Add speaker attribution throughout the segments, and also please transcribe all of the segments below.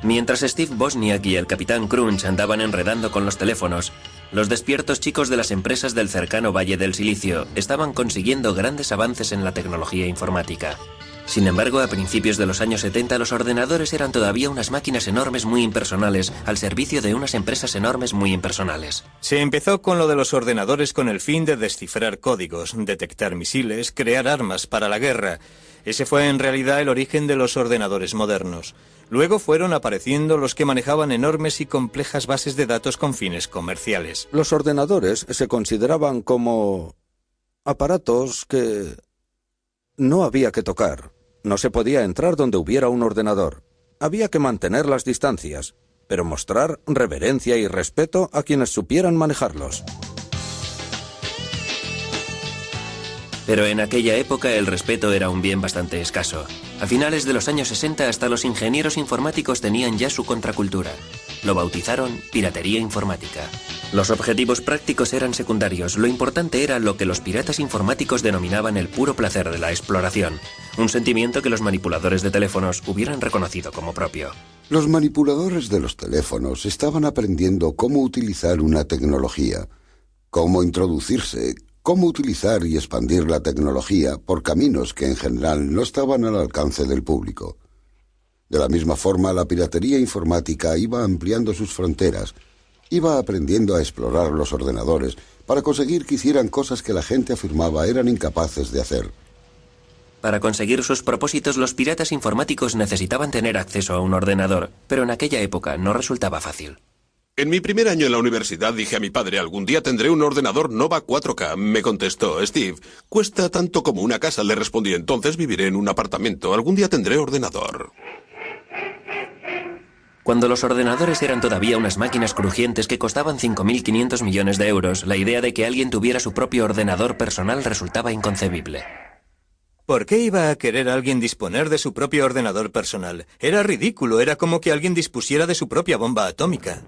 Speaker 1: Mientras Steve Wozniak y el Capitán Crunch andaban enredando con los teléfonos, los despiertos chicos de las empresas del cercano Valle del Silicio estaban consiguiendo grandes avances en la tecnología informática. Sin embargo, a principios de los años 70 los ordenadores eran todavía unas máquinas enormes muy impersonales al servicio de unas empresas enormes muy impersonales.
Speaker 2: Se empezó con lo de los ordenadores con el fin de descifrar códigos, detectar misiles, crear armas para la guerra. Ese fue en realidad el origen de los ordenadores modernos. Luego fueron apareciendo los que manejaban enormes y complejas bases de datos con fines comerciales.
Speaker 3: Los ordenadores se consideraban como aparatos que no había que tocar. No se podía entrar donde hubiera un ordenador. Había que mantener las distancias, pero mostrar reverencia y respeto a quienes supieran manejarlos.
Speaker 1: Pero en aquella época el respeto era un bien bastante escaso. A finales de los años 60 hasta los ingenieros informáticos tenían ya su contracultura. Lo bautizaron piratería informática. Los objetivos prácticos eran secundarios. Lo importante era lo que los piratas informáticos denominaban el puro placer de la exploración. Un sentimiento que los manipuladores de teléfonos hubieran reconocido como propio.
Speaker 4: Los manipuladores de los teléfonos estaban aprendiendo cómo utilizar una tecnología, cómo introducirse, cómo utilizar y expandir la tecnología por caminos que en general no estaban al alcance del público. De la misma forma, la piratería informática iba ampliando sus fronteras, iba aprendiendo a explorar los ordenadores para conseguir que hicieran cosas que la gente afirmaba eran incapaces de hacer.
Speaker 1: Para conseguir sus propósitos, los piratas informáticos necesitaban tener acceso a un ordenador, pero en aquella época no resultaba fácil.
Speaker 5: En mi primer año en la universidad dije a mi padre, algún día tendré un ordenador Nova 4K. Me contestó, Steve, cuesta tanto como una casa. Le respondí, entonces viviré en un apartamento. Algún día tendré ordenador.
Speaker 1: Cuando los ordenadores eran todavía unas máquinas crujientes que costaban 5.500 millones de euros, la idea de que alguien tuviera su propio ordenador personal resultaba inconcebible.
Speaker 2: ¿Por qué iba a querer alguien disponer de su propio ordenador personal? Era ridículo, era como que alguien dispusiera de su propia bomba atómica.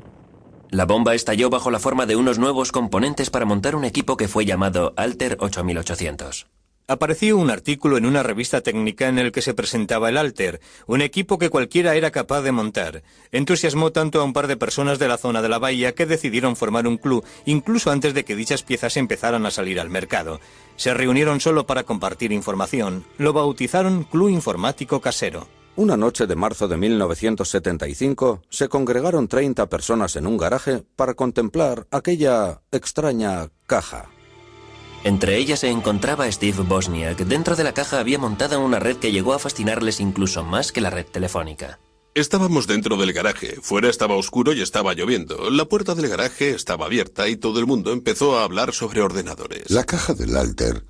Speaker 1: La bomba estalló bajo la forma de unos nuevos componentes para montar un equipo que fue llamado Altair 8800.
Speaker 2: Apareció un artículo en una revista técnica en el que se presentaba el Altair, un equipo que cualquiera era capaz de montar. Entusiasmó tanto a un par de personas de la zona de la bahía que decidieron formar un club, incluso antes de que dichas piezas empezaran a salir al mercado. Se reunieron solo para compartir información. Lo bautizaron Club Informático Casero.
Speaker 3: Una noche de marzo de 1975 se congregaron 30 personas en un garaje para contemplar aquella extraña caja.
Speaker 1: Entre ellas se encontraba Steve Wozniak. Dentro de la caja había montada una red que llegó a fascinarles incluso más que la red telefónica.
Speaker 5: Estábamos dentro del garaje. Fuera estaba oscuro y estaba lloviendo. La puerta del garaje estaba abierta y todo el mundo empezó a hablar sobre ordenadores.
Speaker 4: La caja del Altair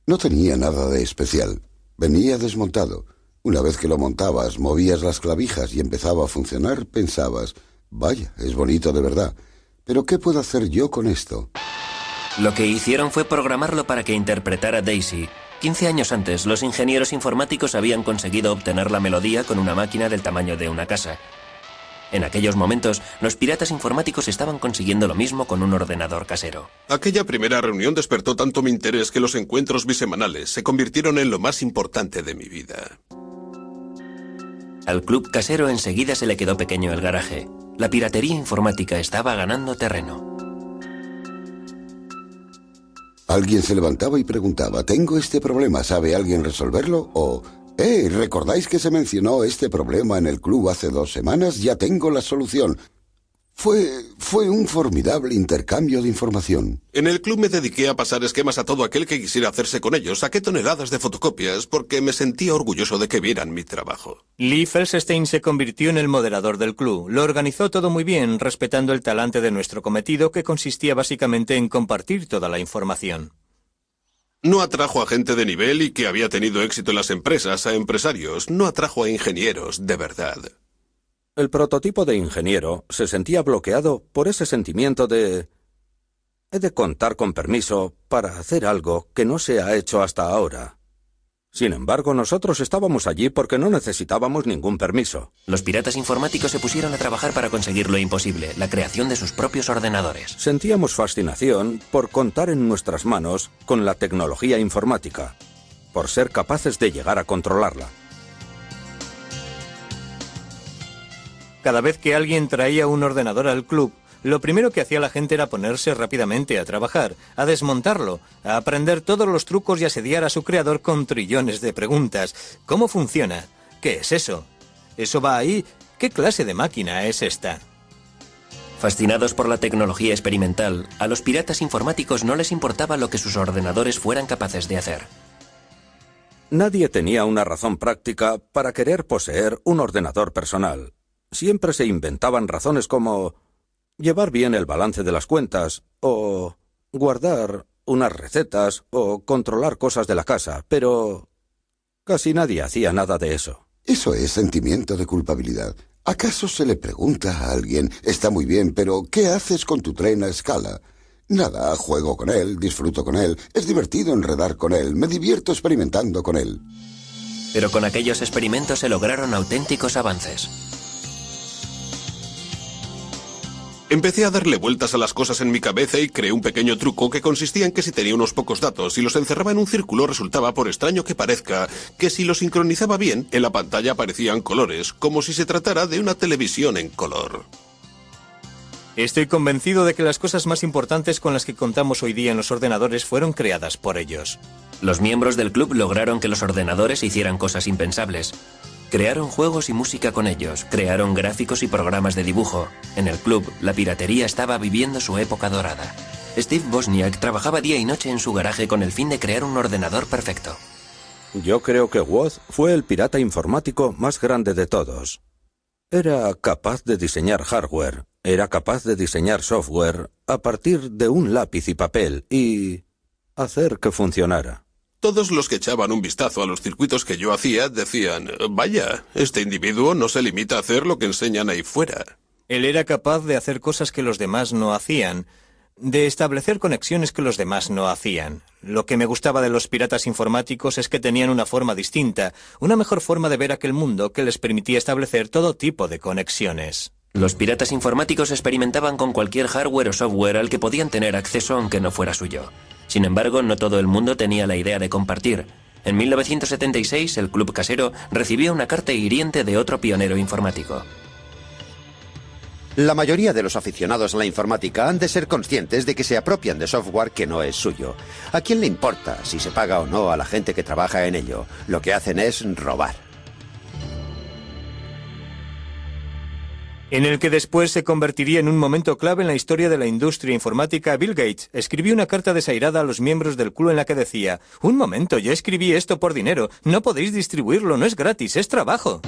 Speaker 4: no tenía nada de especial. Venía desmontado. Una vez que lo montabas, movías las clavijas y empezaba a funcionar, pensabas, vaya, es bonito de verdad, pero ¿qué puedo hacer yo con esto?
Speaker 1: Lo que hicieron fue programarlo para que interpretara Daisy. 15 años antes, los ingenieros informáticos habían conseguido obtener la melodía con una máquina del tamaño de una casa. En aquellos momentos, los piratas informáticos estaban consiguiendo lo mismo con un ordenador casero.
Speaker 5: Aquella primera reunión despertó tanto mi interés que los encuentros bisemanales se convirtieron en lo más importante de mi vida.
Speaker 1: Al club casero enseguida se le quedó pequeño el garaje. La piratería informática estaba ganando terreno.
Speaker 4: Alguien se levantaba y preguntaba, ¿tengo este problema? ¿Sabe alguien resolverlo? O, ¿recordáis que se mencionó este problema en el club hace 2 semanas? Ya tengo la solución. Fue un formidable intercambio de información.
Speaker 5: En el club me dediqué a pasar esquemas a todo aquel que quisiera hacerse con ellos. Saqué toneladas de fotocopias porque me sentía orgulloso de que vieran mi trabajo.
Speaker 2: Lee Felsenstein se convirtió en el moderador del club. Lo organizó todo muy bien, respetando el talante de nuestro cometido, que consistía básicamente en compartir toda la información.
Speaker 5: No atrajo a gente de nivel y que había tenido éxito en las empresas, a empresarios. No atrajo a ingenieros, de verdad.
Speaker 3: El prototipo de ingeniero se sentía bloqueado por ese sentimiento de... he de contar con permiso para hacer algo que no se ha hecho hasta ahora. Sin embargo, nosotros estábamos allí porque no necesitábamos ningún permiso.
Speaker 1: Los piratas informáticos se pusieron a trabajar para conseguir lo imposible, la creación de sus propios ordenadores.
Speaker 3: Sentíamos fascinación por contar en nuestras manos con la tecnología informática, por ser capaces de llegar a controlarla.
Speaker 2: Cada vez que alguien traía un ordenador al club, lo primero que hacía la gente era ponerse rápidamente a trabajar, a desmontarlo, a aprender todos los trucos y asediar a su creador con trillones de preguntas. ¿Cómo funciona? ¿Qué es eso? ¿Eso va ahí? ¿Qué clase de máquina es esta?
Speaker 1: Fascinados por la tecnología experimental, a los piratas informáticos no les importaba lo que sus ordenadores fueran capaces de hacer.
Speaker 3: Nadie tenía una razón práctica para querer poseer un ordenador personal. Siempre se inventaban razones como llevar bien el balance de las cuentas, o guardar unas recetas, o controlar cosas de la casa, pero casi nadie hacía nada de eso.
Speaker 4: Eso es sentimiento de culpabilidad. ¿Acaso se le pregunta a alguien, está muy bien, pero ¿qué haces con tu tren a escala? Nada, juego con él, disfruto con él, es divertido enredar con él, me divierto experimentando con él.
Speaker 1: Pero con aquellos experimentos se lograron auténticos avances.
Speaker 5: Empecé a darle vueltas a las cosas en mi cabeza y creé un pequeño truco que consistía en que si tenía unos pocos datos y los encerraba en un círculo, resultaba, por extraño que parezca, que si los sincronizaba bien, en la pantalla aparecían colores, como si se tratara de una televisión en color.
Speaker 2: Estoy convencido de que las cosas más importantes con las que contamos hoy día en los ordenadores fueron creadas por ellos.
Speaker 1: Los miembros del club lograron que los ordenadores hicieran cosas impensables. Crearon juegos y música con ellos, crearon gráficos y programas de dibujo. En el club, la piratería estaba viviendo su época dorada. Steve Wozniak trabajaba día y noche en su garaje con el fin de crear un ordenador perfecto.
Speaker 3: Yo creo que Woz fue el pirata informático más grande de todos. Era capaz de diseñar hardware, era capaz de diseñar software a partir de un lápiz y papel y hacer que funcionara.
Speaker 5: Todos los que echaban un vistazo a los circuitos que yo hacía decían, vaya, este individuo no se limita a hacer lo que enseñan ahí fuera.
Speaker 2: Él era capaz de hacer cosas que los demás no hacían, de establecer conexiones que los demás no hacían. Lo que me gustaba de los piratas informáticos es que tenían una forma distinta, una mejor forma de ver aquel mundo que les permitía establecer todo tipo de conexiones.
Speaker 1: Los piratas informáticos experimentaban con cualquier hardware o software al que podían tener acceso aunque no fuera suyo. Sin embargo, no todo el mundo tenía la idea de compartir. En 1976, el Club Casero recibió una carta hiriente de otro pionero informático.
Speaker 6: La mayoría de los aficionados a la informática han de ser conscientes de que se apropian de software que no es suyo. ¿A quién le importa si se paga o no a la gente que trabaja en ello? Lo que hacen es robar.
Speaker 2: En el que después se convertiría en un momento clave en la historia de la industria informática, Bill Gates escribió una carta desairada a los miembros del club en la que decía: «Un momento, yo escribí esto por dinero, no podéis distribuirlo, no es gratis, es trabajo».